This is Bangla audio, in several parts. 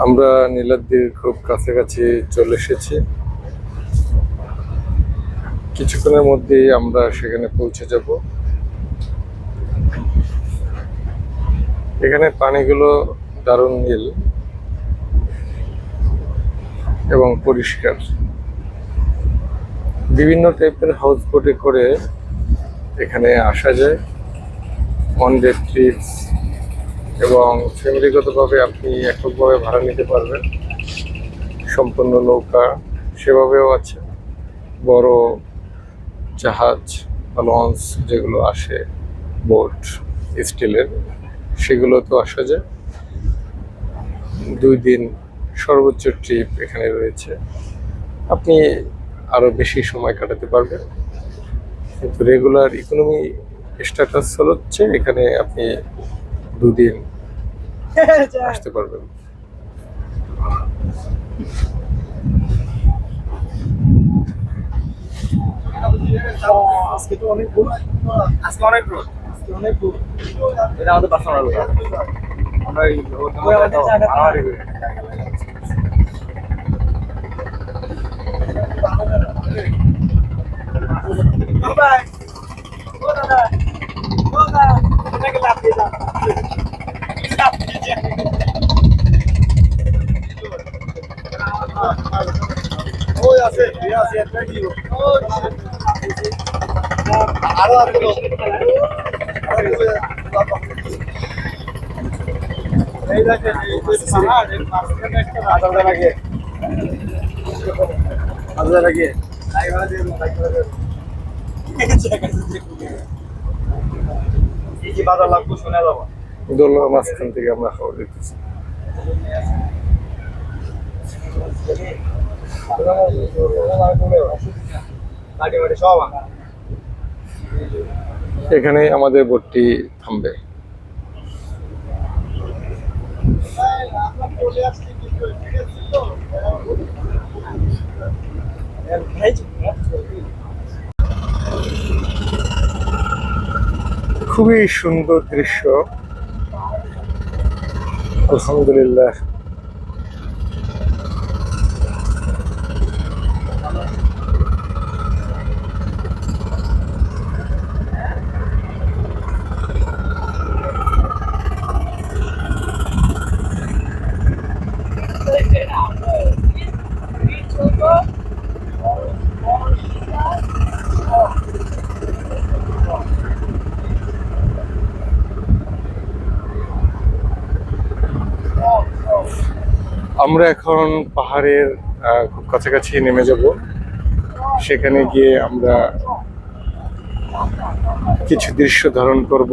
আমরা নীলাদ্রির খুব কাছাকাছি চলে এসেছি। কিছুক্ষণের মধ্যেই আমরা সেখানে পৌঁছে যাব। এখানে পানিগুলো দারুণ নীল এবং পরিষ্কার। বিভিন্ন টাইপের হাউস বোটে করে এখানে আসা যায়, ওয়ান ডে ট্রিপস, এবং ফ্যামিলিগতভাবে আপনি এককভাবে ভাড়া নিতে পারবেন। সম্পূর্ণ নৌকা সেভাবেও আছে, বড় জাহাজ বা লঞ্চ যেগুলো আসে, বোট স্টিলের, সেগুলো তো আসা যায়। 2 দিন সর্বোচ্চ ট্রিপ এখানে রয়েছে, আপনি আরো বেশি সময় কাটাতে পারবেন। কিন্তু রেগুলার ইকোনমি স্ট্যাটাস হচ্ছে এখানে আপনি 2 দিন আসতে পারবেন। আজকে তো অনেক রোদ, আজকে অনেক রোদ, আজকে অনেক রোদ। এটা আমাদের পার্সোনাল রোদ। আমরা এই রোদ মারামারি করি। বাবাই ও দাদা ও দাদা এটাকে লাভ দিয়ে দাও, লাভ দিয়ে ওই আছে একটা কি ওই আরো আছে এই দেখেন এই যে পাহাড় এর মাঝখানে একটা রাস্তা লাগে, রাস্তা লাগে লাইভার দিয়ে এই যে বাজার লাগবে শুনে যাবো। দোলনার মাঝখান থেকে আমরা খাবার দিতেছি। এখানে আমাদের বোটটি থামবে। খুবই সুন্দর দৃশ্য, আলহামদুলিল্লাহ। আমরা এখন পাহাড়ের খুব কাছাকাছি নেমে যাব। সেখানে গিয়ে আমরা কিছু দৃশ্য ধারণ করব।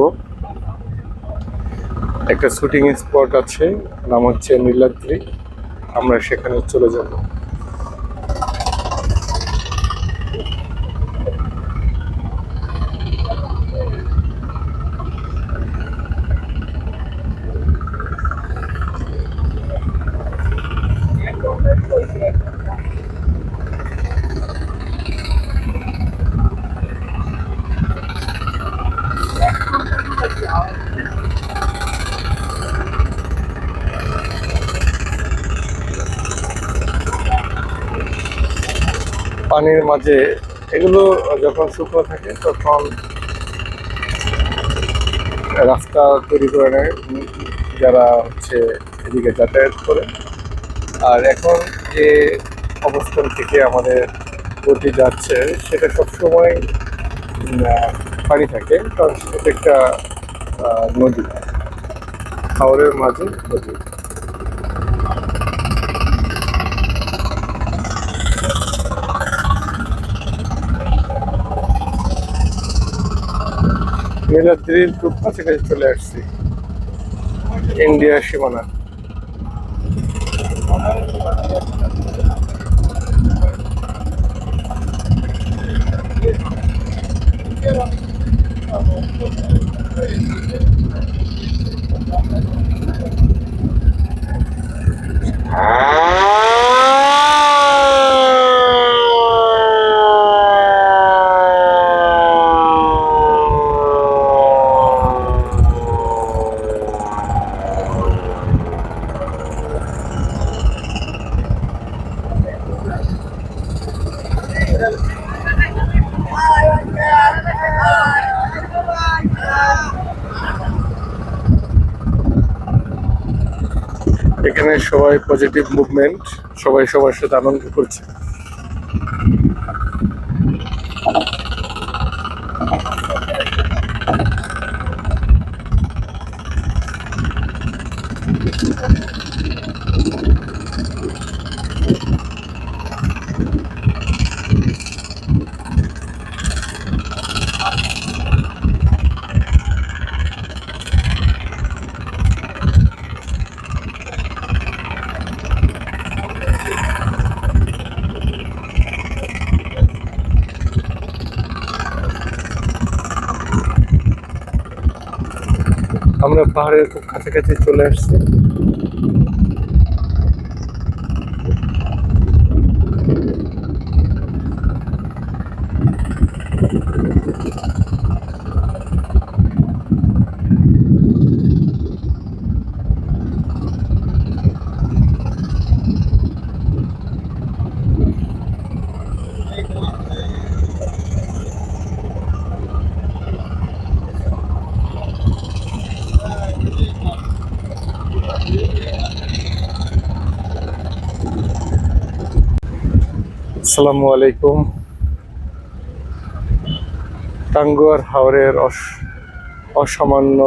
একটা শুটিং স্পট আছে, নাম হচ্ছে নীলাদ্রি। আমরা সেখানে চলে যাব। পানির মাঝে এগুলো যখন শুকনো থাকে তখন রাস্তা তৈরি করে নেয় যারা হচ্ছে এদিকে যাতায়াত করে। আর এখন যে অবস্থান থেকে আমাদের গতি যাচ্ছে সেটা সবসময় পানি থাকে, কারণ সেটা একটা নদী, হাওরের মাঝে নদী। নীলাদ্রির খুব কাছাকাছি চলে আসছি, ইন্ডিয়া সীমানা। এখানে সবাই পজিটিভ মুভমেন্ট, সবাই সবার সাথে আনন্দ করছে। আমরা পাহাড়ের খুব কাছাকাছি চলে আসছি। আসসালামু আলাইকুম। টাঙ্গুয়ার হাওরের অসামান্য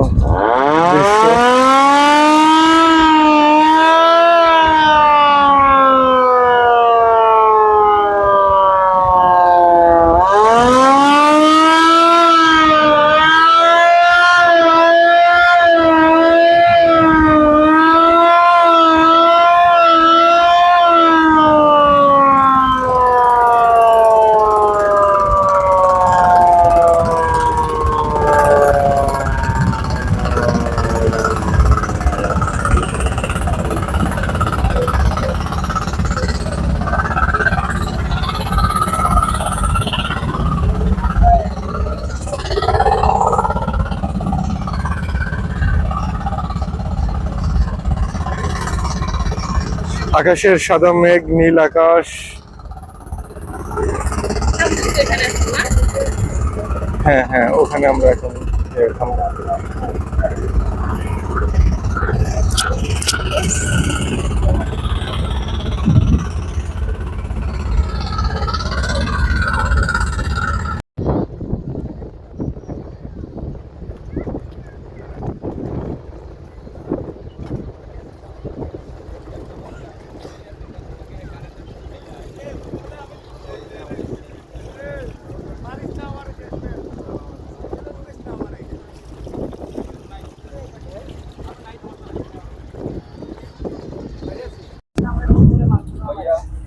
দৃশ্য। আকাশের সাদা মেঘ, নীল আকাশ। হ্যাঁ হ্যাঁ, ওখানে আমরা এখন থামবো।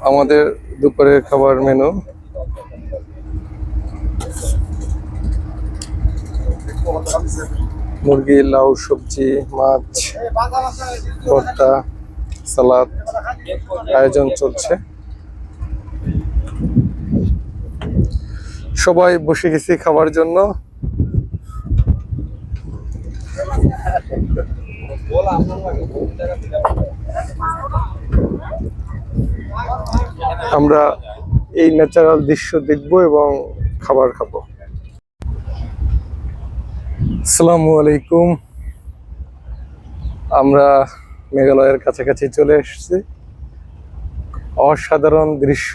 আমাদের দুপুরের খাবার মেনু মুরগি, লাউ, সবজি, মাছ, ভর্তা, সালাদ আয়োজন চলছে। সবাই বসে গেছি খাবার জন্য। আমরা এই ন্যাচারাল দৃশ্য দেখব এবং খাবার খাবো। আসসালামু আলাইকুম। আমরা মেঘালয়ের কাছাকাছি চলে এসেছি। অসাধারণ দৃশ্য,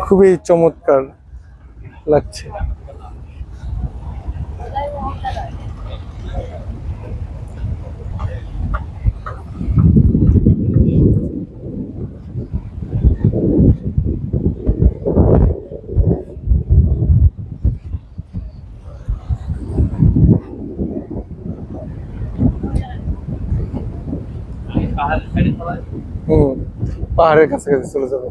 খুবই চমৎকার লাগছে। পাহাড়ের কাছাকাছি চলে যাবে।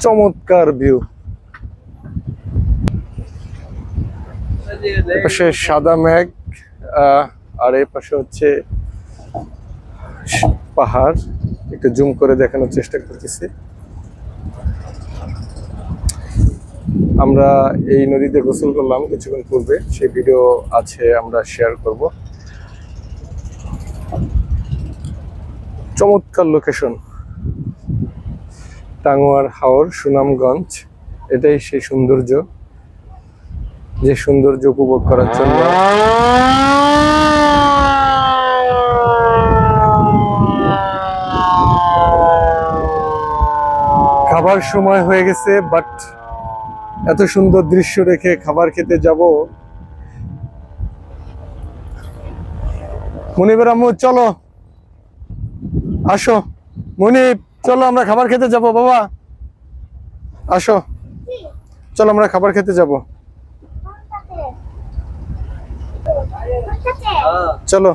চমৎকার ভিউ। এপাশে সাদা মেঘ, আর এই পাশে হচ্ছে পাহাড়। একটু জুম করে দেখানোর চেষ্টা করতেছি। আমরা এই নদীতে গোসল করলাম কিছুক্ষণ পূর্বে, সেই ভিডিও আছে, আমরা শেয়ার করব। চমৎকার লোকেশন, টাঙ্গুয়ার হাওর, সুনামগঞ্জ। এটাই সেই সৌন্দর্য, যে সৌন্দর্য উপভোগ করার জন্য খাবার সময় হয়ে গেছে, বাট এত সুন্দর দৃশ্য রেখে খাবার খেতে যাব। মনিবের আম্মু চলো, আসো মনিব, চলো আমরা খাবার খেতে যাব। বাবা আসো, চলো আমরা খাবার খেতে যাব। চলো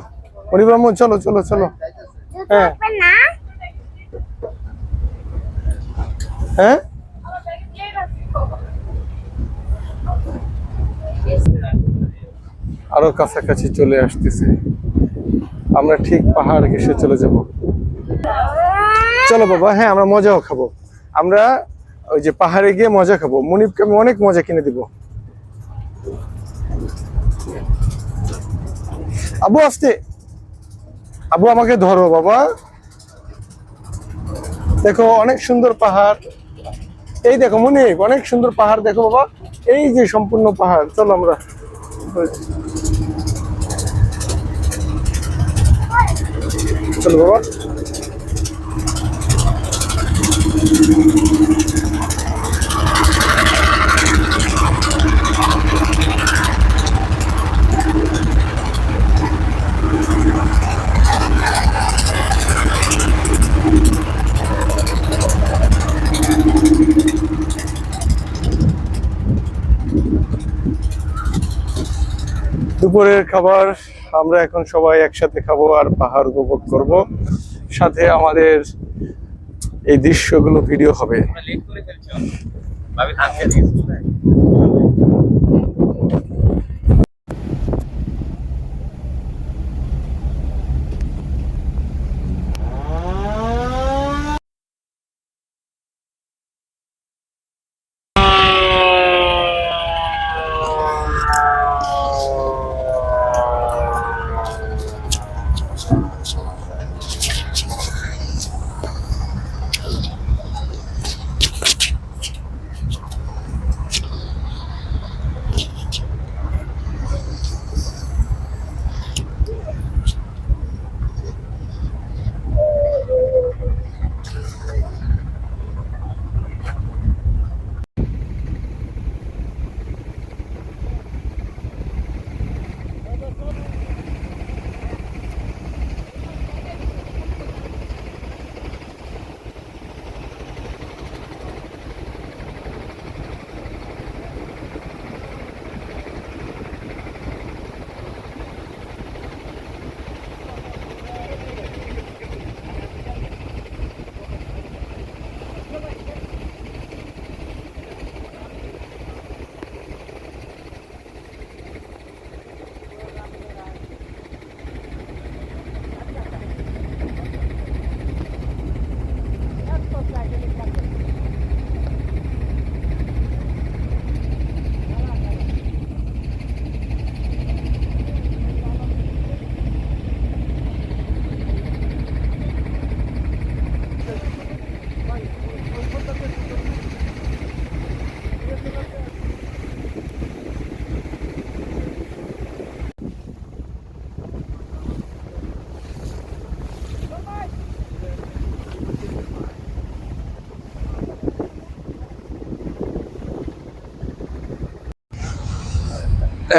মনিবের আম্মু, চলো চলো চলো। হ্যাঁ হ্যাঁ, আরো কাছাকাছি চলে আসতেছে, আমরা ঠিক পাহাড় ঘেঁষে চলে যাব। চলো বাবা, হ্যাঁ আমরা মজাও খাবো, আমরা ওই যে পাহাড়ে গিয়ে মজা খাবো। মনিবকে আমি অনেক মজা কিনে দিব। আবু আসতে, আবু আমাকে ধরো বাবা, দেখো অনেক সুন্দর পাহাড়। এই দেখো মনিব, অনেক সুন্দর পাহাড় দেখো বাবা, এই যে সম্পূর্ণ পাহাড়। চলো আমরা, চলো বাবা। দুপুরের খাবার আমরা এখন সবাই একসাথে খাবো আর পাহাড় উপভোগ করব, সাথে আমাদের এই দৃশ্যগুলো ভিডিও হবে।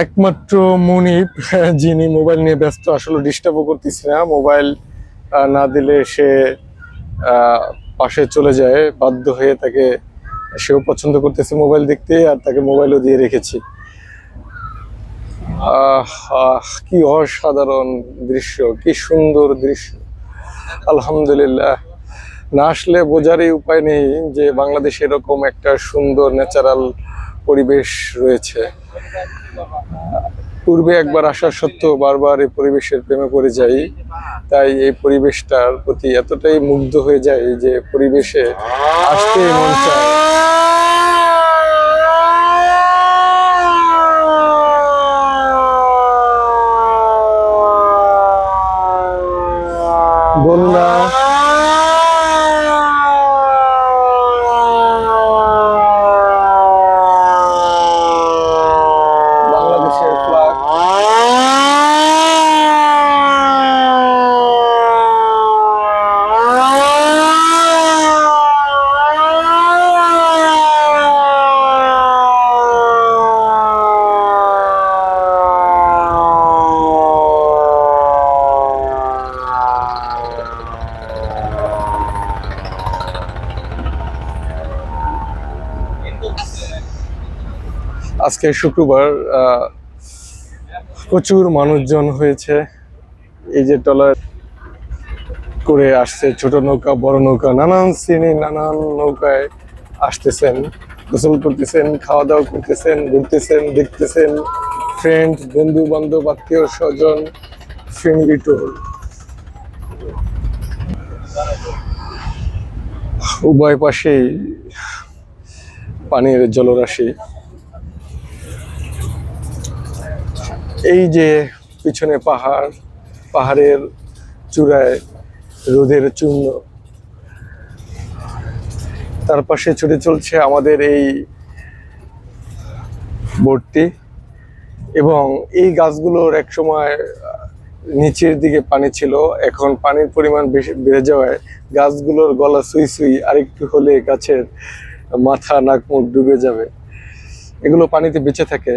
একমাত্র মুনিব যিনি মোবাইল নিয়ে ব্যস্ত, আসলে ডিস্টার্বও করতেছি না। মোবাইল না দিলে সে পাশে চলে যায় বাধ্য হয়ে, তাকে সেও পছন্দ করতেছে মোবাইল দেখতে, আর তাকে মোবাইলও দিয়ে রেখেছি। কি অসাধারণ দৃশ্য, কি সুন্দর দৃশ্য। আলহামদুলিল্লাহ, না আসলে বোঝারই উপায় নেই যে বাংলাদেশে এরকম একটা সুন্দর ন্যাচারাল পরিবেশ রয়েছে। পূর্বে একবার আসা সত্ত্বেও বারবার এই পরিবেশের প্রেমে পড়ে যাই, তাই এই পরিবেশটার প্রতি এতটাই মুগ্ধ হয়ে যায় যে পরিবেশে আসতেই মন চায়। বন্যা আজকে শুক্রবার, প্রচুর মানুষজন হয়েছে। এই যে ট্রলার করে আসছে, ছোট নৌকা, বড় নৌকা, নানান শ্রেণী, নানান নৌকায় আসতেছেন, গোসল করতেছেন, খাওয়া দাওয়া করতেছেন, ঘুরতেছেন, দেখতেছেন। ফ্রেন্ড, বন্ধু বান্ধব, আত্মীয় স্বজন, ফ্যামিলি ট্যুর। উভয় পাশেই পানির জলরাশি। এই যে পিছনে পাহাড়, পাহাড়ের চূড়ায় রোদের চূর্ণ, তার পাশে ছুটে চলছে আমাদের এই বোটটি। এবং এই গাছগুলোর এক সময় নিচের দিকে পানি ছিল, এখন পানির পরিমাণ বেশি বেড়ে যাওয়ায় গাছগুলোর গলা সুই সুই, আরেকটু হলে গাছের মাথা নাক মুখ ডুবে যাবে। এগুলো পানিতে বেঁচে থাকে।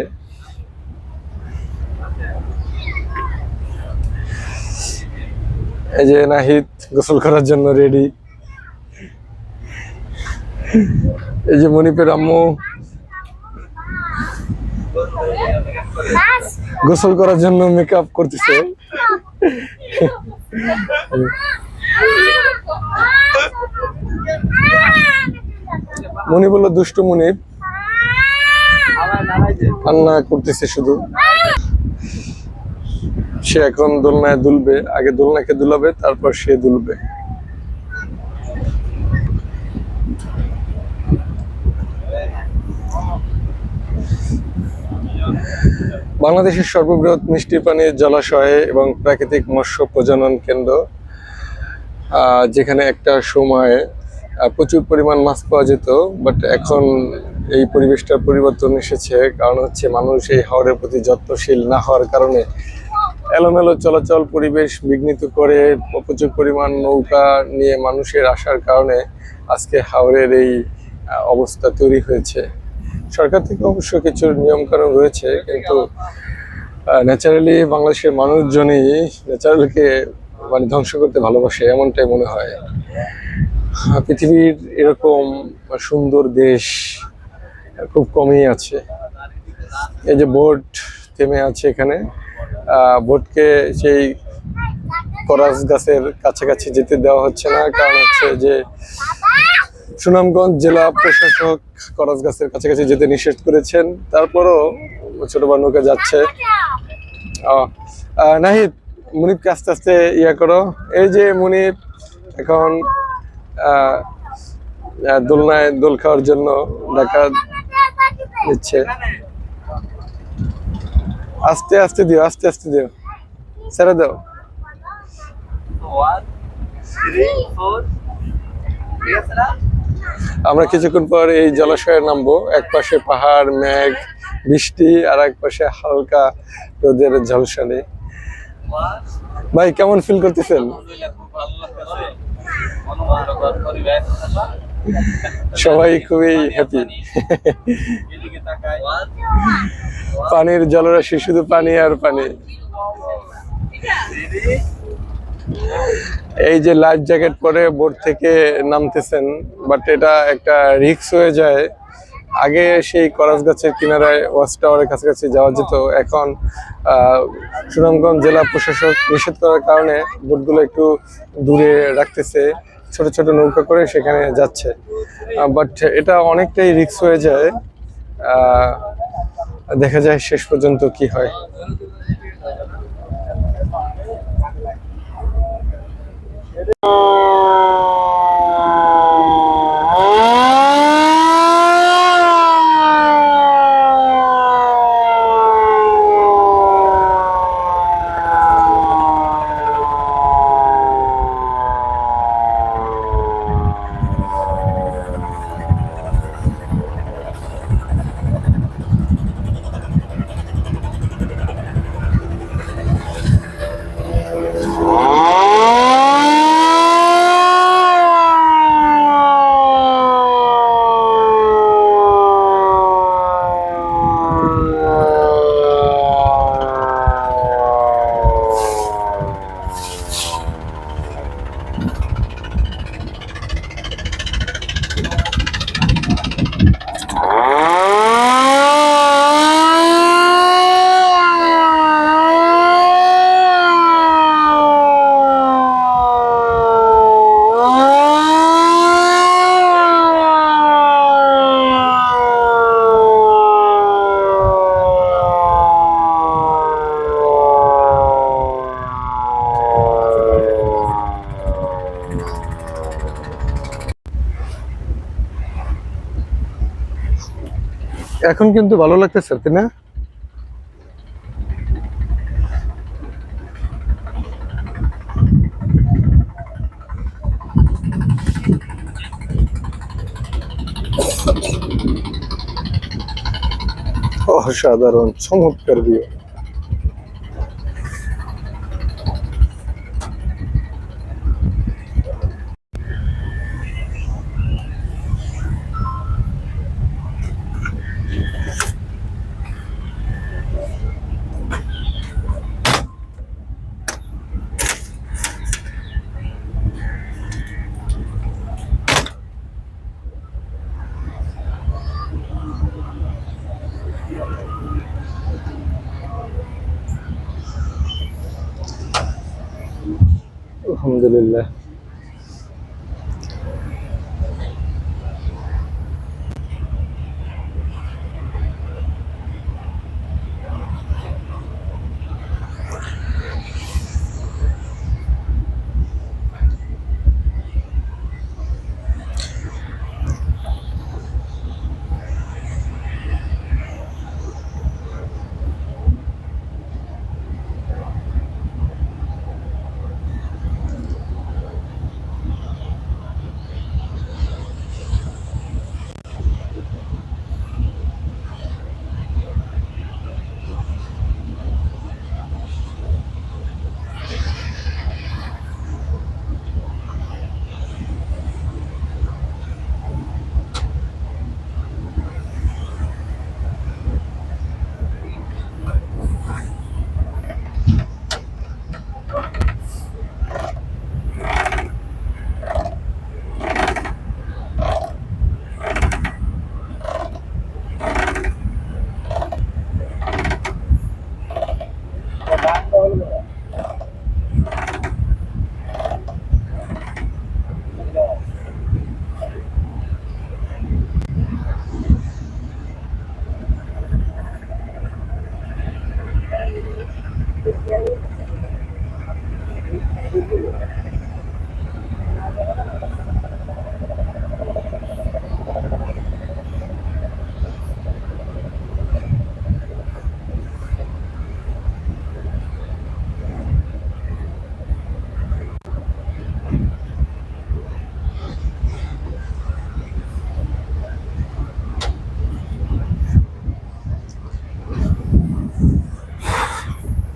এই যে নাহিদ গোসল করার জন্য রেডি। এই যে মনিপের আম্মু গোসল করার জন্য মেকআপ করতেছে। মনি বললো দুষ্টু মনির, কান্না করতেছে শুধু। সে এখন দোলনায় দুলবে, আগে দোলনাকে দুলাবে, তারপর সে দুলবে। বাংলাদেশের সর্ববৃহৎ মিষ্টি পানির জলাশয় এবং প্রাকৃতিক মৎস্য প্রজনন কেন্দ্র, যেখানে একটা সময় প্রচুর পরিমাণ মাছ পাওয়া যেত, বাট এখন এই পরিবেশটার পরিবর্তন এসেছে। কারণ হচ্ছে মানুষ এই হাওরের প্রতি যত্নশীল না হওয়ার কারণে এলোমেলো চলাচল, পরিবেশ বিঘ্নিত করে, প্রচুর পরিমাণ নৌকা নিয়ে মানুষের আসার কারণে আজকে হাওরের এই অবস্থা তৈরি হয়েছে। সরকার থেকে অবশ্য কিছু নিয়মকানুন রয়েছে, কিন্তু ন্যাচারালি বাংলাদেশের মানুষজনই ন্যাচারালকে মানে ধ্বংস করতে ভালোবাসে, এমনটাই মনে হয়। পৃথিবীর এরকম সুন্দর দেশ খুব কমই আছে। এই যে বোট থেমে আছে এখানে, বোটকে সেই করাস গাছের কাছাকাছি যেতে দেওয়া হচ্ছে না, কারণ হচ্ছে যে সুনামগঞ্জ জেলা প্রশাসক করাস গাছের কাছাকাছি যেতে নিষেধ করেছেন। তারপরও ছোট বড় নৌকা যাচ্ছে। নাহিদ, মুনিবকে আস্তে আস্তে ইয়া করো। এই যে মুনিব এখন দোলনায় দোল খাওয়ার জন্য ঢাকা দিচ্ছে। আস্তে আস্তে দিও, আস্তে আস্তে দিও, ছেড়ে দাও। আমরা কিছুক্ষণ পর এই জলাশয়ে নামবো। এক পাশে পাহাড়, মেঘ, বৃষ্টি, আর এক পাশে হালকা রোদের ঝলসানি। ভাই কেমন ফিল করতেছেন? সবাই খুবই হ্যাপি। পানির জলরাশি, শুধু পানি আর পানি। এই যে লাইফ জ্যাকেট পরে বোট থেকে নামতেছেন, বাট এটা একটা রিস্ক হয়ে যায়। আগে সেই করাস গাছের কিনারায় ওয়াচ টাওয়ারের কাছাকাছি যাওয়া যেত, এখন সুনামগঞ্জ জেলা প্রশাসক নিষেধ করার কারণে বোটগুলো একটু দূরে রাখতেছে, ছোট ছোট নৌকা করে সেখানে যাচ্ছে। বাট এটা অনেকটাই রিস্ক হয়ে যায়। দেখা যায় শেষ পর্যন্ত কি হয়। এখন কিন্তু ভালো লাগতেছে, তাই না? অসাধারণ, চমৎকার ভিউ। আলহামদুলিল্লাহ।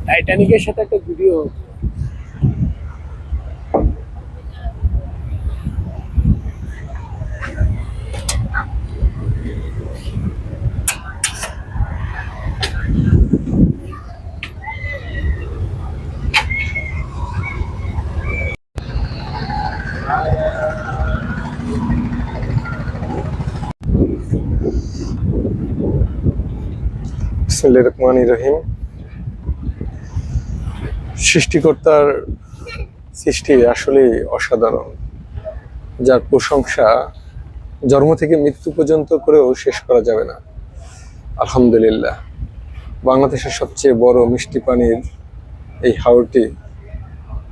টাইটানিকের সাথে একটা ভিডিও বিসমিল্লাহির রহমানির রহিম। সৃষ্টিকর্তার সৃষ্টি আসলে অসাধারণ, যার প্রশংসা জন্ম থেকে মৃত্যু পর্যন্ত করেও শেষ করা যাবে না। আলহামদুলিল্লাহ। বাংলাদেশের সবচেয়ে বড় মিষ্টি পানির এই হাওরটি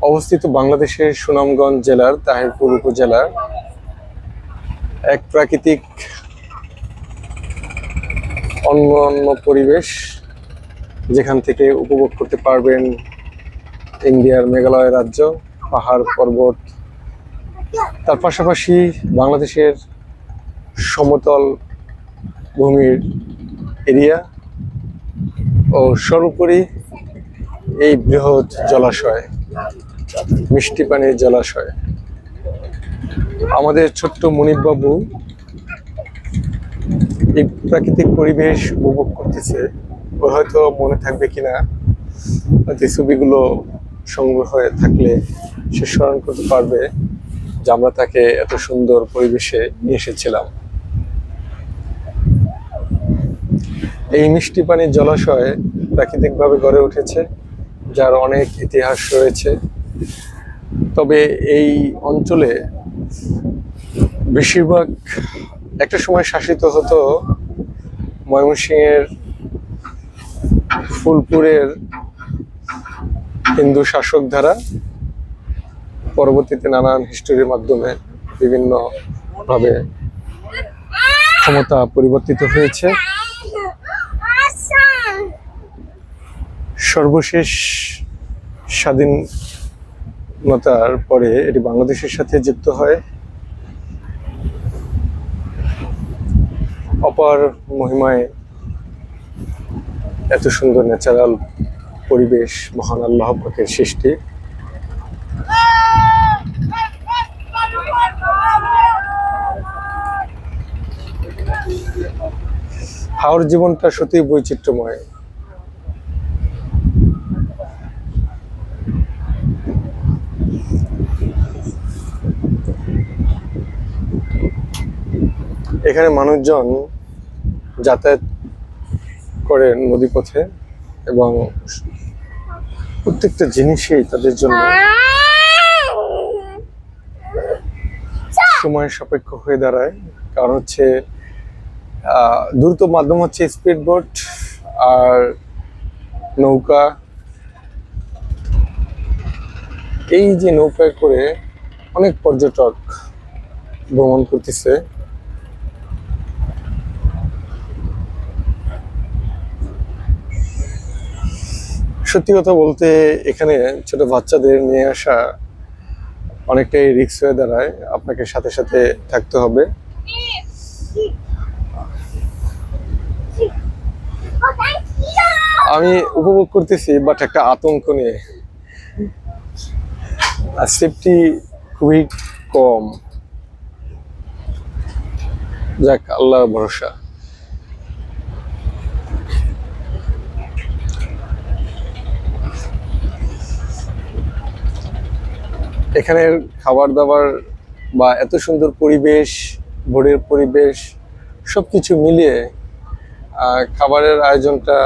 অবস্থিত বাংলাদেশের সুনামগঞ্জ জেলার তাহিরপুর উপজেলার এক প্রাকৃতিক অনন্য পরিবেশ, যেখান থেকে উপভোগ করতে পারবেন ইন্ডিয়ার মেঘালয় রাজ্য, পাহাড় পর্বত, তার পাশাপাশি বাংলাদেশের সমতল ভূমির এরিয়া ও সর্বোপরি এই বৃহৎ জলাশয়, মিষ্টি পানির জলাশয়। আমাদের ছোট্ট মুনিব বাবু এই প্রাকৃতিক পরিবেশ উপভোগ করতেছে। ওর হয়তো মনে থাকবে কিনা, হয়তো ছবিগুলো সংগ্রহ হয়ে থাকলে সে স্মরণ করতে পারবে যে আমরা তাকে এত সুন্দর পরিবেশে নিয়ে এসেছিলাম। এই মিষ্টি পানির জলাশয় প্রাকৃতিকভাবে গড়ে উঠেছে, যার অনেক ইতিহাস রয়েছে। তবে এই অঞ্চলে বেশিরভাগ একটা সময় শাসিত হতো ময়মনসিংহের ফুলপুরের হিন্দু শাসক দ্বারা। পরবর্তীতে নানান হিস্টোরির মাধ্যমে বিভিন্ন ভাবে ক্ষমতা পরিবর্তিত হয়েছে। সর্বশেষ স্বাধীনতার পরে এটি বাংলাদেশের সাথে যুক্ত হয়। অপার মহিমায় এত সুন্দর ন্যাচারাল পরিবেশ মহান আল্লাহ পাকের সৃষ্টি। হাওর জীবনটা সত্যি বৈচিত্র্যময়। এখানে মানুষজন যাতায়াত করে নদীপথে এবং প্রত্যেকটা জিনিসই তাদের জন্য সময় সাপেক্ষ হয়ে দাঁড়ায়। কারণ হচ্ছে দ্রুত মাধ্যম হচ্ছে স্পিড বোট আর নৌকা। এই যে নৌকায় করে অনেক পর্যটক ভ্রমণ করতেছে। সত্যি কথা বলতে এখানে ছোট বাচ্চাদের নিয়ে আসা অনেকটাই রিস্ক হয়ে দাঁড়ায়। আপনাকে সাথে সাথে থাকতে হবে। আমি উপভোগ করতেছি, বাট একটা আতঙ্ক নিয়ে। আর সেফটি খুবই কম। যাক, আল্লাহর ভরসা। এখানের খাবার দাবার বা এত সুন্দর পরিবেশ, ভোরের পরিবেশ, সবকিছু মিলিয়ে খাবারের আয়োজনটা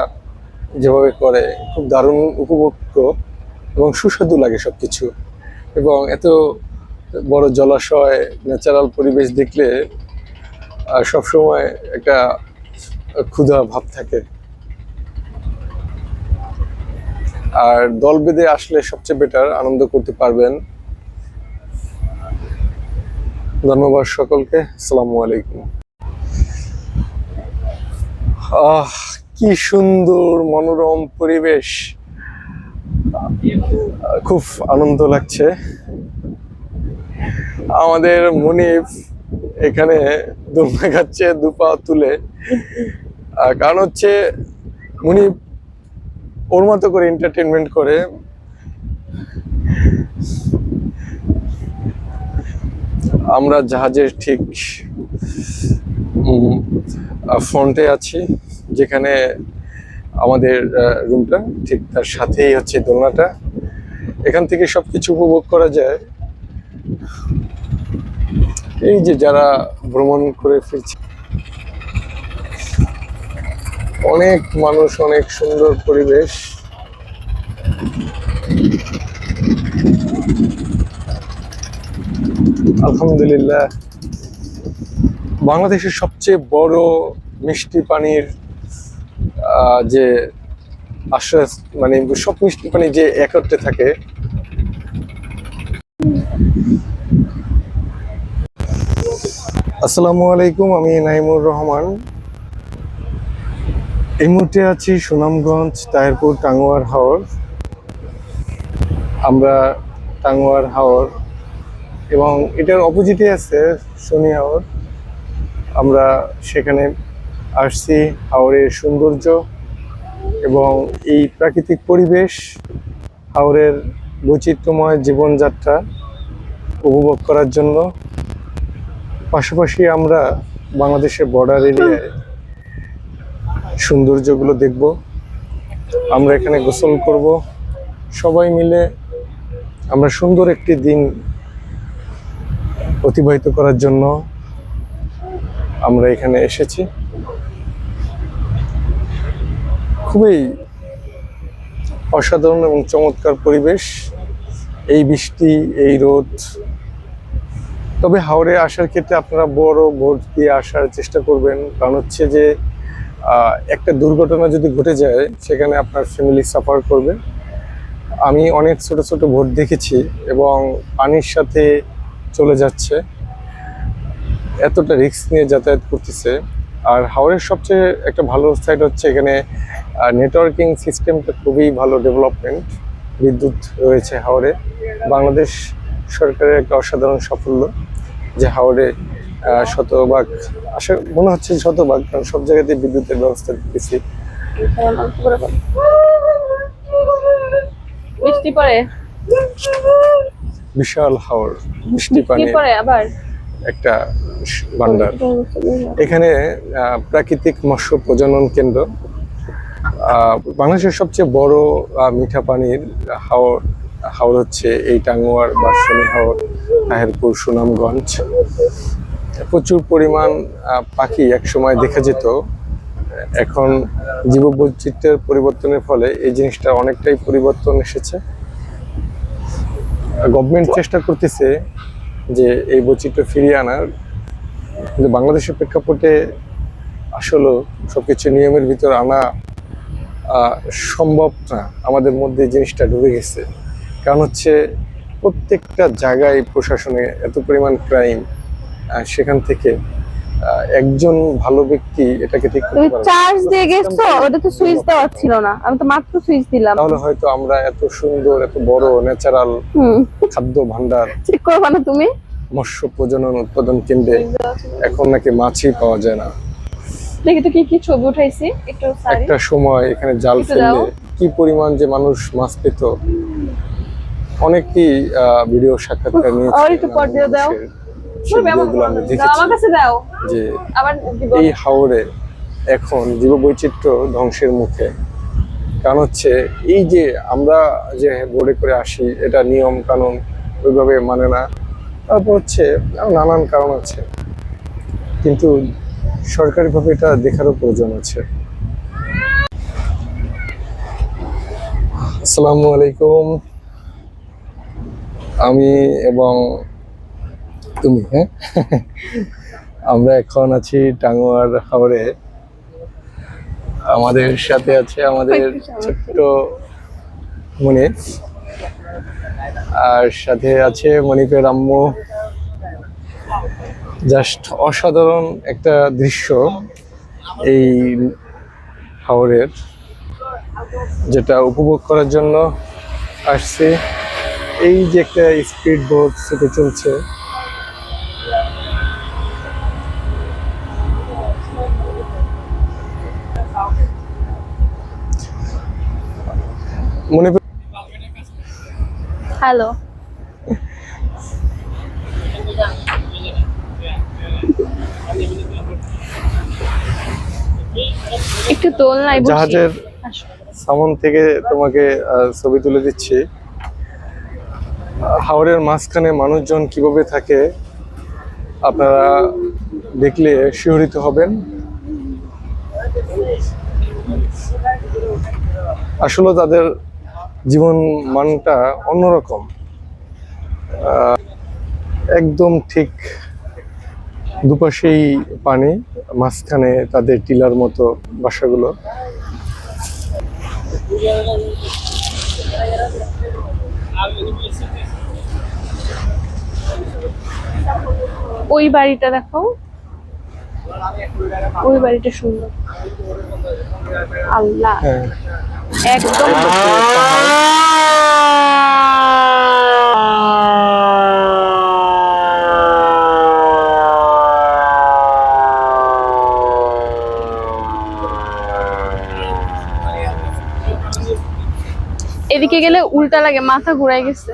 যেভাবে করে খুব দারুণ উপভোগ্য এবং সুস্বাদু লাগে সবকিছু। এবং এত বড় জলাশয়, ন্যাচারাল পরিবেশ দেখলে সবসময় একটা ক্ষুধা ভাব থাকে। আর দল বেঁধে আসলে সবচেয়ে বেটার, আনন্দ করতে পারবেন। ধন্যবাদ সকলকে। আসসালামু আলাইকুম। কি সুন্দর মনোরম পরিবেশ, খুব আনন্দ লাগছে। আমাদের মুনিফ এখানে দোলনা খাচ্ছে দুপা তুলে। কারণ হচ্ছে মুনিফ ওর মতো করে এন্টারটেনমেন্ট করে। আমরা জাহাজের ঠিক ফ্রন্টে আছি, যেখানে আমাদের রুমটা, ঠিক তার সাথেই হচ্ছে দোলনাটা। এখান থেকে সবকিছু উপভোগ করা যায়। এই যে যারা ভ্রমণ করে ফিরছে, অনেক মানুষ, অনেক সুন্দর পরিবেশ। আলহামদুলিল্লাহ। বাংলাদেশের সবচেয়ে বড় মিষ্টি পানির যে আশ্রয়, মানে সব মিষ্টি পানি যে একত্রে থাকে। আসসালামু আলাইকুম, আমি নাইমুর রহমান। এই মুহূর্তে আছি সুনামগঞ্জ তাহিরপুর টাঙ্গুয়ার হাওর। আমরা টাঙ্গুয়ার হাওর এবং এটার অপোজিটে আছে শনি হাওর। আমরা সেখানে আসছি। হাওরের সৌন্দর্য এবং এই প্রাকৃতিক পরিবেশ, হাওরের বৈচিত্র্যময় জীবনযাত্রা উপভোগ করার জন্য। পাশাপাশি আমরা বাংলাদেশের বর্ডার এরিয়ায় সৌন্দর্যগুলো দেখব। আমরা এখানে গোসল করব সবাই মিলে। আমরা সুন্দর একটি দিন অতিবাহিত করার জন্য আমরা এখানে এসেছি। খুবই অসাধারণ এবং চমৎকার পরিবেশ। এই বৃষ্টি, এই রোদ। তবে হাওড়ে আসার ক্ষেত্রে আপনারা বড় বোট দিয়ে আসার চেষ্টা করবেন। কারণ হচ্ছে যে একটা দুর্ঘটনা যদি ঘটে যায়, সেখানে আপনার ফ্যামিলি সাফার করবে। আমি অনেক ছোট ছোট বোট দেখেছি এবং পানির সাথে চলে যাচ্ছে, এতটা রিস্ক নিয়ে যাতায়াত করতেছে। আর হাওরের সবচেয়ে একটা ভালো সাইড হচ্ছে এখানে নেটওয়ার্কিং সিস্টেমটা খুবই ভালো ডেভেলপমেন্ট। বিদ্যুৎ রয়েছে হাওরে, বাংলাদেশ সরকারের একটা অসাধারণ সাফল্য যে হাওরে শতভাগ, আশা মনে হচ্ছে শতভাগ, কারণ সব জায়গাতে বিদ্যুতের ব্যবস্থা দিচ্ছি। বৃষ্টি পড়ে, বিশাল হাওর, বৃষ্টি পানি পড়ে আবার একটা ভান্ডার। এখানে প্রাকৃতিক মৎস্য প্রজনন কেন্দ্র, বাংলাদেশের সবচেয়ে বড় মিঠা পানির হাওর। হাওর হচ্ছে এই টাঙ্গুয়ার বা শনি হাওর, তাহেরপুর, সুনামগঞ্জ। প্রচুর পরিমাণ পাখি একসময় দেখা যেত, এখন জীববৈচিত্র্যের পরিবর্তনের ফলে এই জিনিসটা অনেকটাই পরিবর্তন এসেছে। গভর্নমেন্ট চেষ্টা করতেছে যে এই বৈচিত্র্য ফিরিয়ে আনার, কিন্তু বাংলাদেশের প্রেক্ষাপটে আসলে সবকিছু নিয়মের ভিতর আনা সম্ভব না। আমাদের মধ্যে এই জিনিসটা ঢুকে গেছে, কারণ হচ্ছে প্রত্যেকটা জায়গায় প্রশাসনে এত পরিমাণ ক্রাইম, সেখান থেকে একজন ভালো ব্যক্তি এটাকে ঠিক করতে তুমি পারবে না। চার্জ দিয়ে গেছো, ওটা তো সুইচ দেওয়া ছিল না, আমি তো মাত্র সুইচ দিলাম। তাহলে হয়তো আমরা এত সুন্দর, এত বড় ন্যাচারাল খাদ্য ভান্ডার, চেক করবা না তুমি? মৎস্য প্রজনন উৎপাদন কেন্দ্রে এখন নাকি মাছই পাওয়া যায় না। দেখি তো কি কি ছবি উঠাইছি একটু সারি। একটা সময় এখানে জাল একটু দাও। ফেললে কি পরিমাণ যে মানুষ মাছ পেত, অনেকেই ভিডিও সাক্ষাৎকার নিয়েছে। আর একটু পর দিয়ে দাও। ভিডিওগুলো আমরা দাও, দেখেছি আমার কাছে দাও, যে আবার দিব। এই হাওরে এখন জীববৈচিত্র্য ধ্বংসের মুখে। কারণ হচ্ছে এই যে আমরা যে বোর্ডে করে আসি, এটা নিয়ম কানুন ওইভাবে মানে না। তারপর হচ্ছে নানান কারণ আছে, কিন্তু সরকারিভাবে এটা দেখারও প্রয়োজন আছে। আসসালামু আলাইকুম, আমি এবং তুমি, হ্যাঁ আমরা এখন আছি টাঙ্গুয়ার হাওরে। আমাদের সাথে আছে আমাদের ছোট্ট মনিপ, আর সাথে আছে মনিপের আম্মু। জাস্ট অসাধারণ একটা দৃশ্য এই হাওরের, যেটা উপভোগ করার জন্য আসছি। এই যে একটা স্পিড বোট সেটা চলছে, মনিপ হ্যালো, একটু দোলনায় বসি। জাহাজের আসো। সামন থেকে তোমাকে ছবি তুলে দিচ্ছি। হাওরের মাঝখানে মানুষজন কিভাবে থাকে আপনারা দেখলে শিহরিত হবেন। আসলে তাদের জীবন মানটা অন্যরকম, একদম ঠিক দুপাশেই পানি, মাঝখানে তাদের টিলার মতো বাসাগুলো। ওই বাড়িটা দেখো, ওই বাড়িটা সুন্দর। আল্লাহ, হ্যাঁ, একদম এদিকে গেলে উল্টা লাগে, মাথা ঘুরাই গেছে।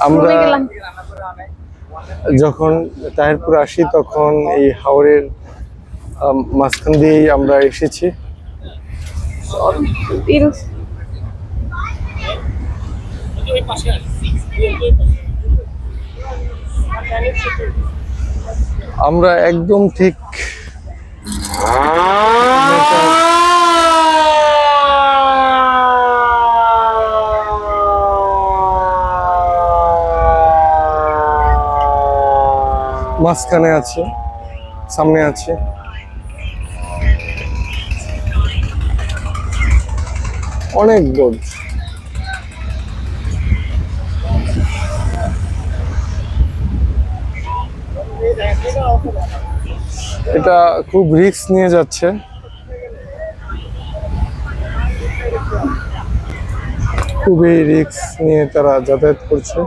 আমরা শুনে গেলাম। যখন তাহিরপুর আসি তখন এই হাওরের মাঝখান দিয়েই আমরা এসেছি। আমরা একদম ঠিক মাঝখানে আছে, সামনে আছে। অনেক বোট, এটা খুব রিস্ক নিয়ে যাচ্ছে। খুবই রিস্ক নিয়ে তারা যাতায়াত করছে।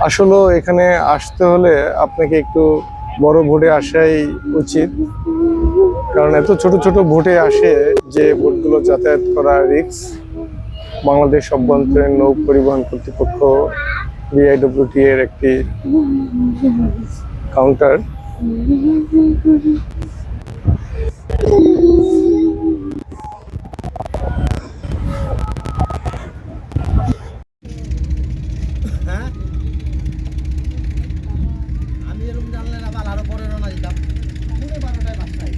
আসলে এখানে আসতে হলে আপনাকে একটু বড় বোটে আসাই উচিত, কারণ এত ছোট ছোট বোটে আসে যে বোটগুলো যাতায়াত করা রিস্ক। বাংলাদেশ অভ্যন্তরীণ নৌ পরিবহন কর্তৃপক্ষ BIWT এর একটি কাউন্টার। আমি এরকম জানলে না বাল আরো পরে রওনা দিতাম 12টায় বাসটাই।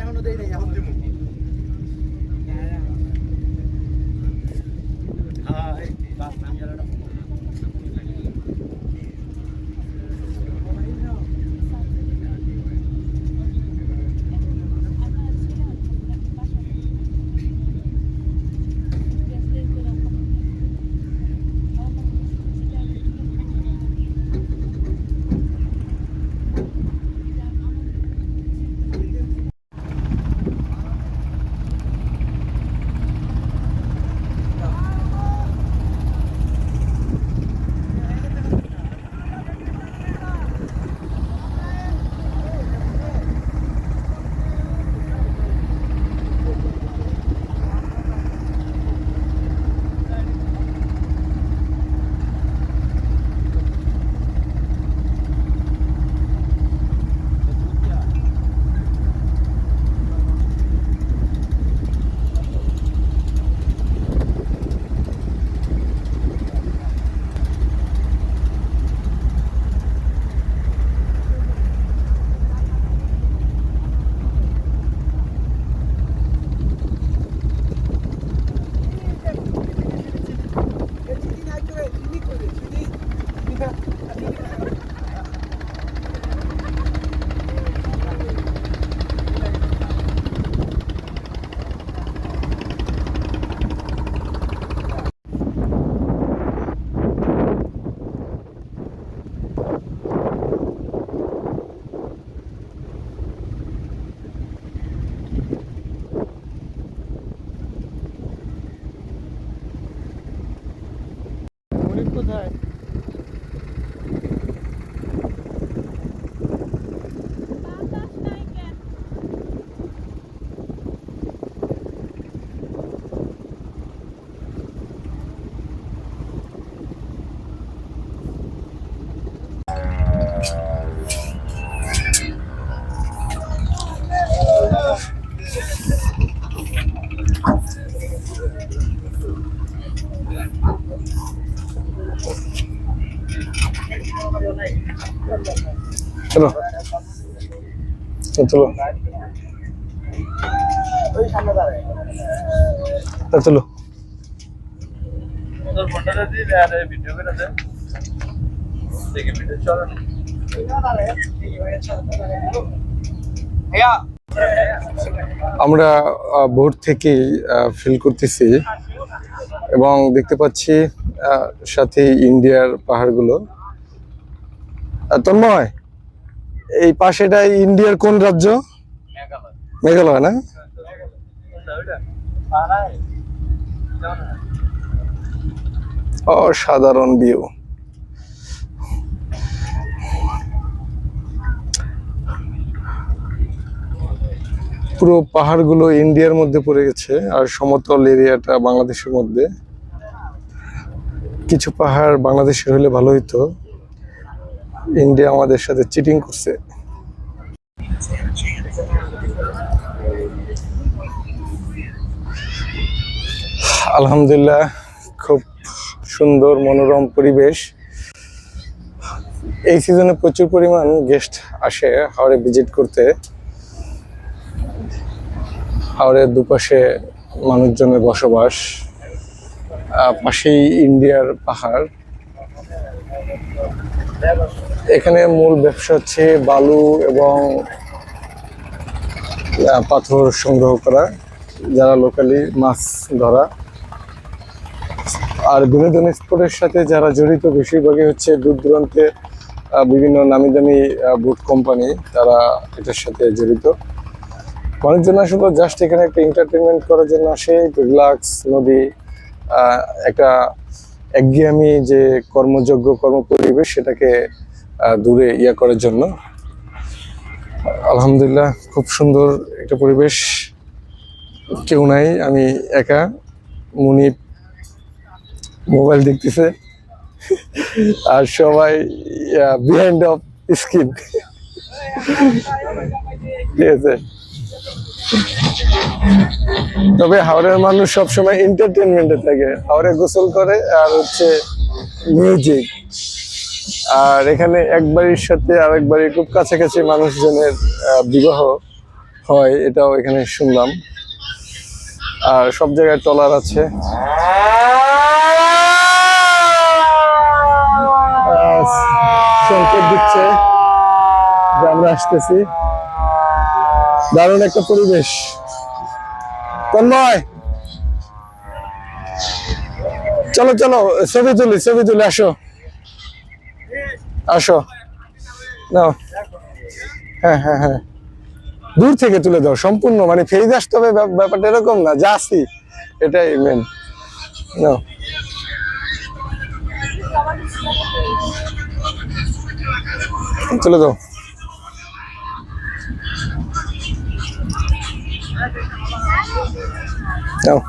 এখনো দেই নাই, এখন দিমু। হ্যাঁ এই বাস নাম জানা। কোথায়? চলো চলো ওই সামনে দাঁড়ায়। চলো। তোর ফোনটা দিয়ে দে আর ভিডিও করে দে। দেখে ভিডিও চলে না। ভাইয়া আমরা বোট থেকেই ফিল করতেছি এবং দেখতে পাচ্ছি সাথে ইন্ডিয়ার পাহাড়গুলো। তন্ময়, এই পাশেটা ইন্ডিয়ার কোন রাজ্য? মেঘালয় না? অসাধারণ ভিউ। পুরো পাহাড়গুলো ইন্ডিয়ার মধ্যে পড়ে গেছে আর সমতল এরিয়াটা বাংলাদেশের মধ্যে। কিছু পাহাড় বাংলাদেশের হলে ভালো হইতো, ইন্ডিয়া আমাদের সাথে চিটিং করছে। আলহামদুলিল্লাহ, খুব সুন্দর মনোরম পরিবেশ। এই সিজনে প্রচুর পরিমাণ গেস্ট আসে হাওড়ে ভিজিট করতে। হাওড়ের দুপাশে মানুষজনের বসবাস, পাশেই ইন্ডিয়ার পাহাড়। এখানে মূল ব্যবসা হচ্ছে বালু এবং পাথর সংগ্রহ করা, যারা লোকালি মাছ ধরা। আর বিনোদন স্পোর্টের সাথে যারা জড়িত বেশিরভাগই হচ্ছে দূর দূরান্তে বিভিন্ন নামি দামি বুট কোম্পানি, তারা এটার সাথে জড়িত। মানুষজন আসলে জাস্ট এখানে একটা এন্টারটেনমেন্ট করার জন্য আসে, একটু রিল্যাক্স, নদী, একটা একঘেয়েমি যে কর্মযোগ্য কর্মপরিবেশ সেটাকে দূরে করার জন্য। আলহামদুলিল্লাহ, খুব সুন্দর একটা পরিবেশ। কেউ নাই, আমি একা। মুনিপ মোবাইল দেখতেছে আর সবাই বিহাইন্ড অফ স্ক্রিন। ঠিক আছে, তবে হাওড়ের মানুষ সবসময় এন্টারটেনমেন্টে থাকে। হাওড়ে গোসল করে আর হচ্ছে মিউজিক। আর এখানে এক বাড়ির সাথে আরেক বাড়ির খুব কাছাকাছি মানুষজনের বিবাহ হয়, এটাও এখানে শুনলাম। আর সব জায়গায় ট্রলার আছে। সংকেত দিচ্ছে যে আমরা আসতেছি। দারুণ একটা পরিবেশ। তন্ময়, চলো চলো ছবি তুলি, আসো আসো, নাও। হ্যাঁ হ্যাঁ হ্যাঁ, দূর থেকে তুলে দাও সম্পূর্ণ, মানে ফেজ আসতে হবে ব্যাপারটা এরকম না, যা আসি এটাই মেন। নাও, তুলে দাও। নাও,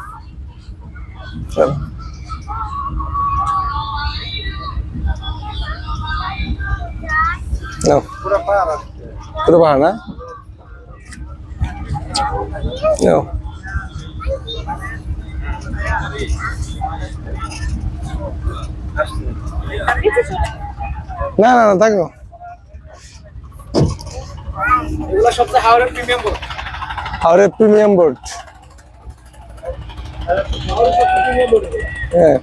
চলো। নাও, পুরো পাহাড় না? নাও। না না না, থাকো। এগুলো সবচেয়ে হাওড়ের প্রিমিয়াম বোট। হাওড়ের প্রিমিয়াম বোট। হ্যাঁ,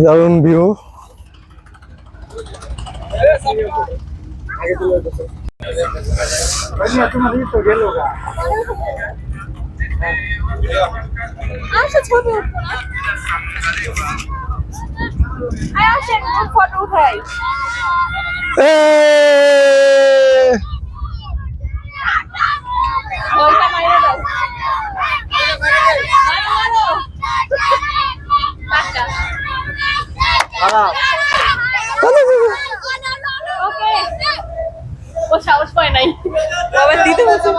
দারুণ ভিউ। ফটো উঠাই। ও সাহস পায় নাই, আবার দিতে হচ্ছে।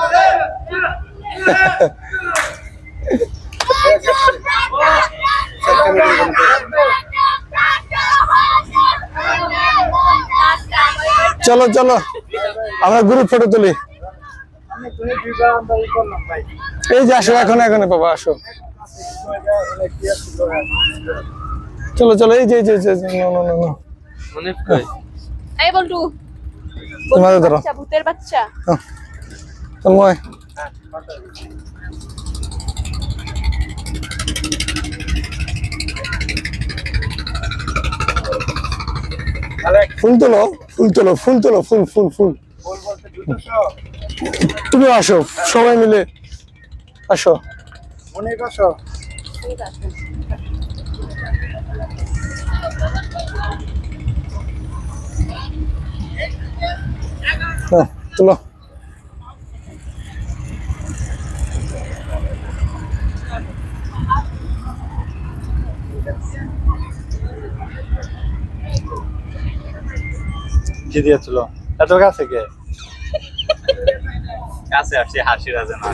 চলো চলো, আমরা গ্রুপ ফটো তুলি। এই যে আসো, এখন বাবা আসো। চলো চলো, এই যে এই বলটু, তোমাদের ধরো। ভূতের বাচ্চা। তন্ময়, ফুল তোলো, ফুল। তুমি আসো, সবাই মিলে আসো। অনেক আসো। তুলো। কি দিয়েছিল এত কাছে কে? কাছে আসছে, হাসি রাজে না।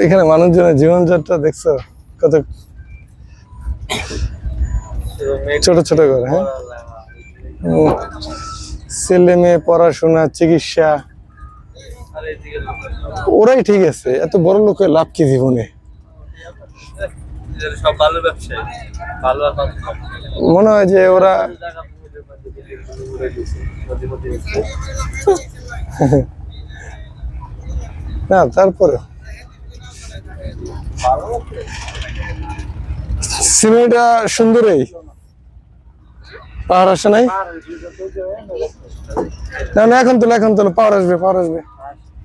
এখানে মানুষজনের জীবনযাত্রা দেখছো কত ছোট ছোট করে। হ্যাঁ, ছেলে মেয়ে পড়াশোনা চিকিৎসা আর এইদিকে ওরাই ঠিক আছে, এত বড় লোকের লাভ কি জীবনে? সব ভালো ব্যবসায়ী, ভালো আর ভালো সব। মনে হয় যে ওরা না, তারপরে সিনেমাটা সুন্দরই, পাহাড় আসে নাই? না না, এখন তো পাহাড় আসবে, পাহাড় আসবে।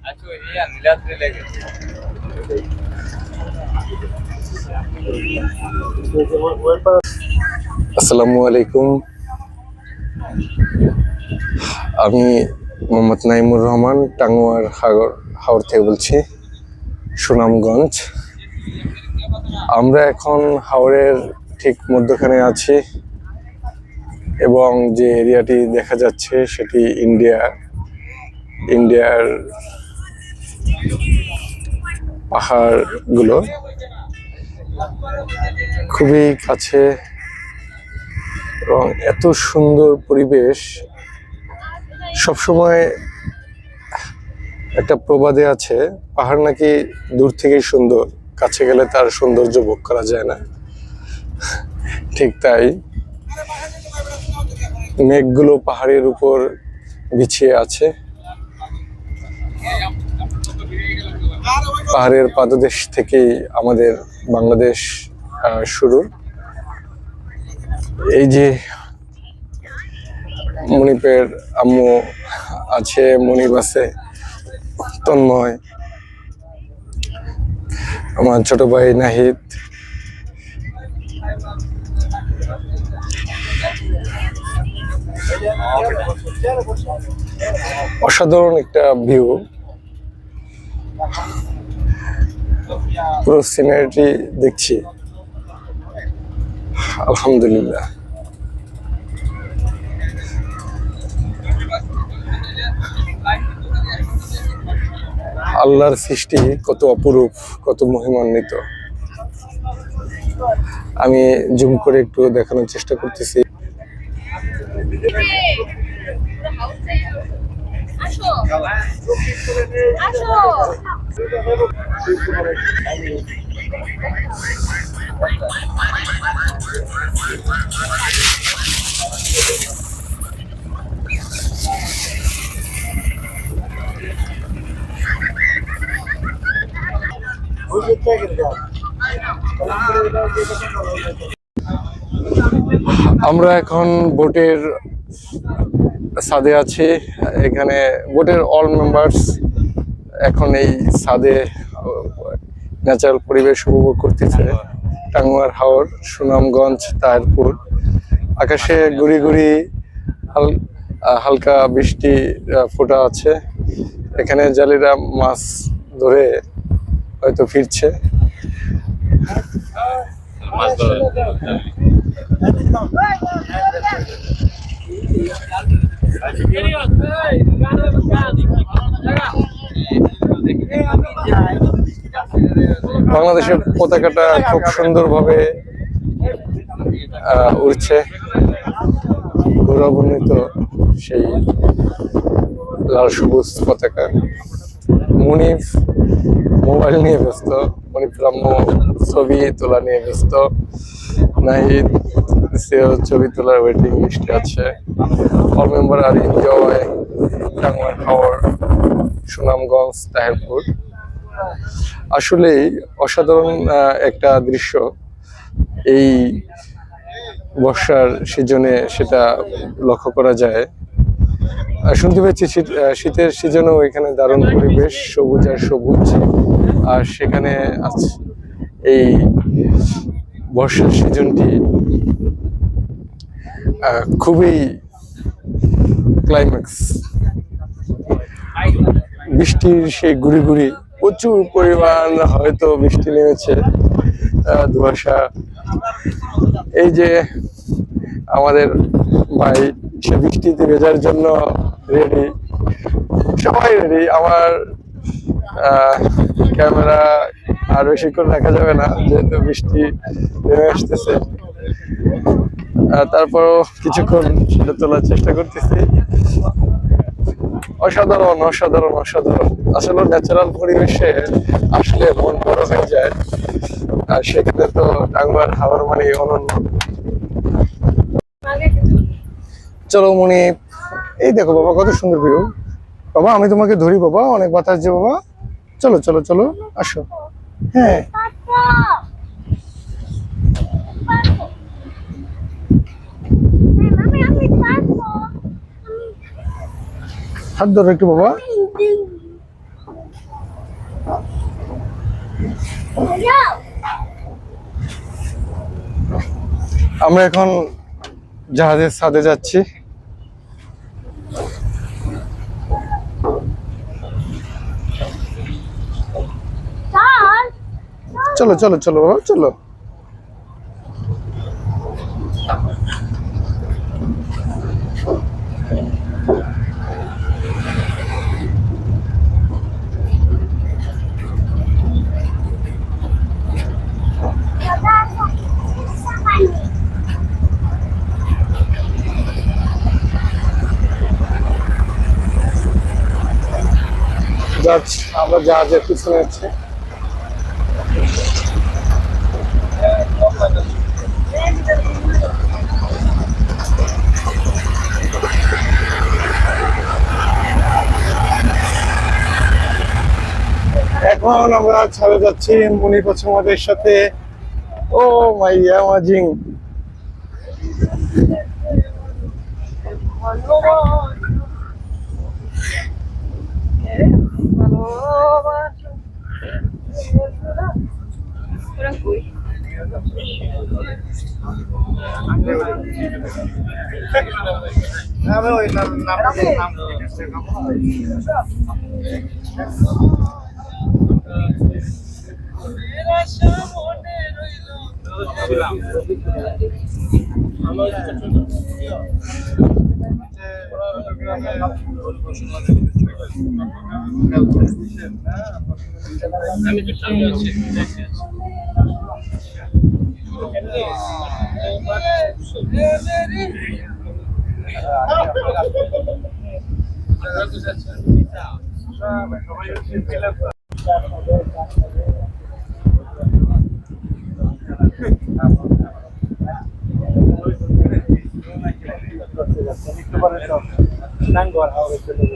আচ্ছা ইয়া নীলাদ্রি লেগে আসসালামু আলাইকুম, আমি মোহাম্মদ নাইমুর রহমান, টাঙ্গুয়ার হাওর থেকে বলছি, সুনামগঞ্জ। আমরা এখন হাওরের ঠিক মধ্যখানে আছি এবং যে এরিয়াটি দেখা যাচ্ছে সেটি ইন্ডিয়ার পাহাড়গুলো খুবই কাছে এবং এত সুন্দর পরিবেশ। সবসময় একটা প্রবাদে আছে, পাহাড় নাকি দূর থেকেই সুন্দর, কাছে গেলে তার সৌন্দর্য ভোগ করা যায় না। ঠিক তাই মেঘগুলো পাহাড়ের উপর বিছিয়ে আছে। পাহাড়ের পাদদেশ থেকেই আমাদের বাংলাদেশ শুরু। এই যে মনিপের আম্মু আছে, মনিব আছে, তন্ময়, আমার ছোট ভাই নাহিদ, অসাধারণ একটা ভিউ। পুরো সিনারিটি দেখছি, আলহামদুলিল্লাহ। আল্লাহর সৃষ্টি কত অপরূপ, কত মহিমান্বিত। আমি জুম করে একটু দেখানোর চেষ্টা করতেছি। আমরা এখন বোটের ছাদে আছি। এখানে বোটের অল মেম্বার্স এখন এই ছাদে ন্যাচারাল পরিবেশ উপভোগ করতেছে। টাঙ্গুয়ার হাওর, সুনামগঞ্জ, তাহিরপুর। আকাশে গুড়ি গুড়ি হালকা বৃষ্টি ফোঁটা আছে। এখানে জালিরা মাছ ধরে হয়তো ফিরছে। বাংলাদেশের পতাকাটা খুব সুন্দরভাবে উড়ছে, গৌরবান্বিত সেই লাল সবুজ পতাকা। মুনিফ মোবাইল নিয়ে ব্যস্ত, মুনিফ রাম্মু ছবি তোলা নিয়ে ব্যস্ত, নাহিদ সেও ছবি তোলার ওয়েটিং লিস্টে আছে। অল মেম্বার আর এনজয় টাঙ্গুয়ার হাওর, সুনামগঞ্জ, তাহিরপুর। আসলেই অসাধারণ একটা দৃশ্য। এই বর্ষার সিজনে সেটা লক্ষ্য করা যায়। শুনতে পেয়েছি শীতের সিজনেও এখানে দারুণ পরিবেশ, সবুজ আর সবুজ। আর সেখানে এই বর্ষার সিজনটি খুবই ক্লাইম্যাক্স। বৃষ্টির সেই গুড়ি গুড়ি, প্রচুর পরিমাণ হয়তো বৃষ্টি নেমেছে, ধোঁয়াশা। এই যে আমাদের ভাই, সে বৃষ্টিতে ভেজার জন্য রেডি, সবাই রেডি। আমার ক্যামেরা আর বেশিক্ষণ রাখা যাবে না, যেহেতু বৃষ্টি নেমে আসতেছে। তারপরও কিছুক্ষণ সেটা তোলার চেষ্টা করতেছি। অসাধারণ অসাধারণ অসাধারণ। আসলে ন্যাচারাল পরিবেশে আসলে মন বড় হয়ে যায়, আর সেক্ষেত্রে তো টাঙ্গুয়ার হাওয়ার মানে অনন্য। চলো মনি, এই দেখো বাবা কত সুন্দর ভিউ। বাবা আমি তোমাকে ধরি বাবা, অনেক বাতাস যে বাবা। চলো চলো চলো আসো। হ্যাঁ হাত ধরো একটু বাবা। আমরা এখন জাহাজের ছাদে যাচ্ছি। চলো চলো চলো বাবা চলো। আমরা জাহাজের পিছনে আছি। এখন আমরা ছাড়ে যাচ্ছি মুনি পছন্দের সাথে। ও মাই অ্যামাজিং।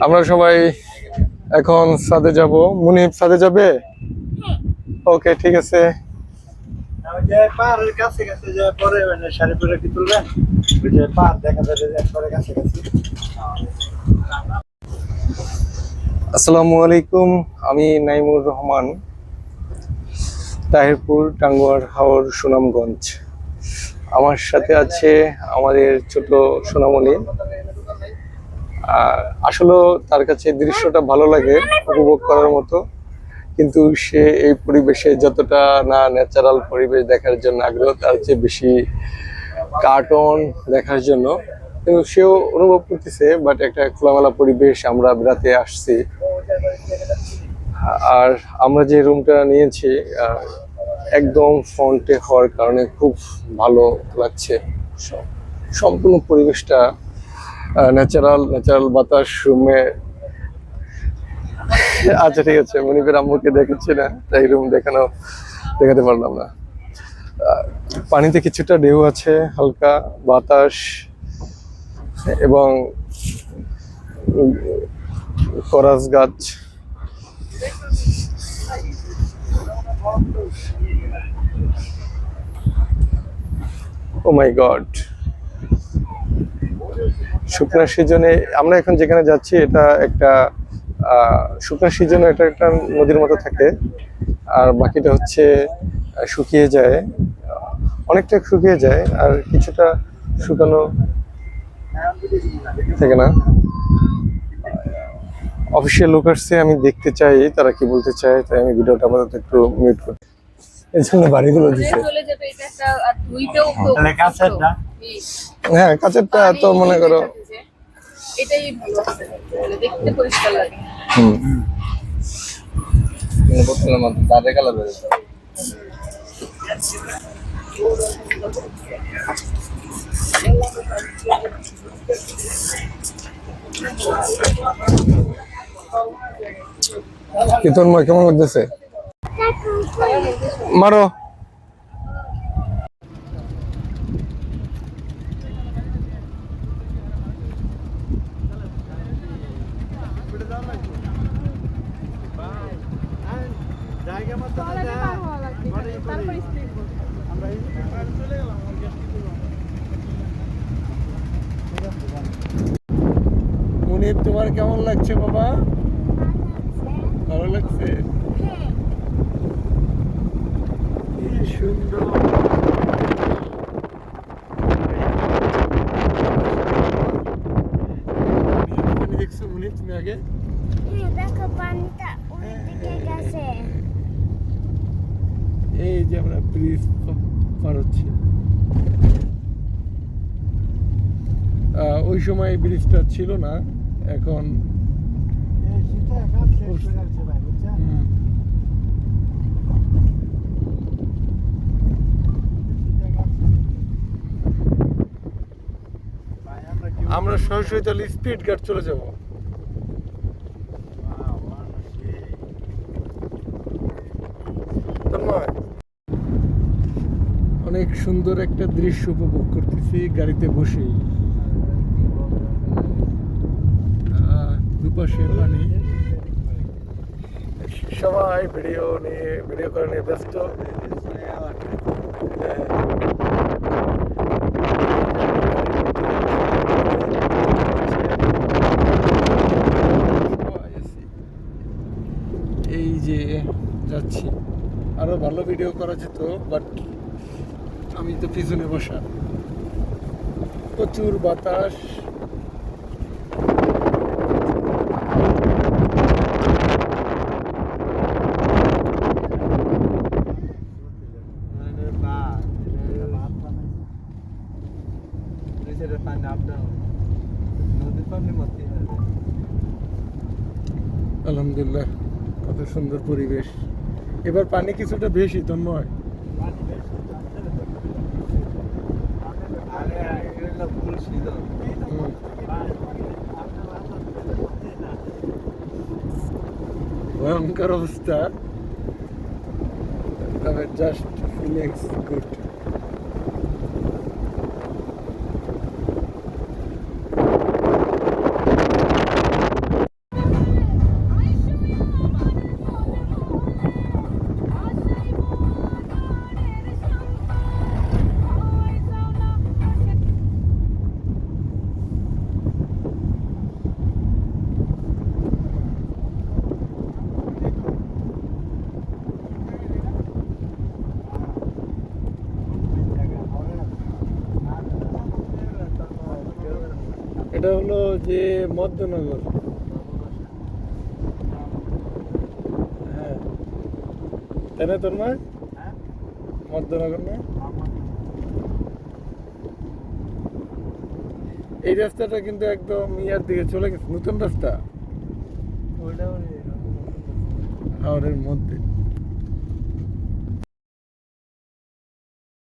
আমরা সবাই এখন ছাদে যাব। মুনিব ছাদে যাবে? ওকে ঠিক আছে। পাহাড়ের কাছে কাছে যে পরে শাড়ি পরে কি তুলবেন, ওই যে পাহাড় দেখা যায় যে একবারে কাছে কাছে। আসসালামু আলাইকুম, আমি নাইমুর রহমান, তাহিরপুর টাঙ্গুয়ার হাওর সুনামগঞ্জ। আমার সাথে আছে আমাদের ছোট সোনামণি। আসলে তার কাছে দৃশ্যটা ভালো লাগে, উপভোগ করার মতো, কিন্তু সে এই পরিবেশে যতটা না ন্যাচারাল পরিবেশ দেখার জন্য আগ্রহ, তার চেয়ে বেশি কার্টুন দেখার জন্য। কিন্তু সেও অনুভব করতেছে, বাট একটা খোলামেলা পরিবেশ আমরা বেড়াতে আসছি। আর আমরা যে রুমটা নিয়েছি একদম ফ্রন্টে হওয়ার কারণে খুব ভালো লাগছে। সম্পূর্ণ পরিবেশটা ন্যাচারাল বাতাস রুমে। আচ্ছা ঠিক আছে, মনিবের আম্মুকে দেখাচ্ছি না, তাই রুম দেখাতে পারলাম না। পানিতে কিছুটা ঢেউ আছে, হালকা বাতাস এবং করাস গাছ। ও মাই গড। শুকনা সিজনে আমরা এখন যেখানে যাচ্ছি, এটা একটা শুকনা সিজনে এটা একটা নদীর মতো থাকে, আর বাকিটা হচ্ছে শুকিয়ে যায়, অনেকটা শুকিয়ে যায়, আর কিছুটা শুকানো থাকে না। অফিসিয়াল লোক আসছে, আমি দেখতে চাই তারা কি বলতে চায়, তাই আমি ভিডিওটা আমাদের একটু মিউট করি। এই জন্য বাড়িগুলো দিচ্ছে। হ্যাঁ কাছেরটা তো মনে করো এটাই ভালো আছে, দেখতে পরিষ্কার লাগে। কি তন্ময় কেমন লাগতেছে? মারো। মুনির, তোমার কেমন লাগছে বাবা? ভালো লাগছে? কি সুন্দর। পানি দেখছো মুনির তুমি আগে? দেখো পানিটা ওই দিকে গেছে। এই যে আমরা ব্রিজ পার হচ্ছি। ওই সময় ব্রিজটা ছিল না, এখন হুম। আমরা সরাসরি তাহলে স্পিড গার্ড চলে যাব। অনেক সুন্দর একটা দৃশ্য উপভোগ করতেছি গাড়িতে বসেই। দুপাশে পানি, সবাই ভিডিও করে নিয়ে ব্যস্ত। এই যে যাচ্ছি, আরো ভালো ভিডিও করা যেত, বাট আমি তো পিছনে বসা। প্রচুর বাতাস। আলহামদুলিল্লাহ, কত সুন্দর পরিবেশ। এবার পানি কিছুটা বেশি তন্ময়। ভয়ঙ্কর অবস্থা, তবে জাস্ট ফিলিংস গুড। এটা হলো যে মধ্যনগর। হ্যাঁ, তাই না তোর মা? মধ্যনগর না? এই রাস্তাটা কিন্তু একদম ইয়ার দিকে চলে গেছে, নতুন রাস্তা হাওড়ের মধ্যে।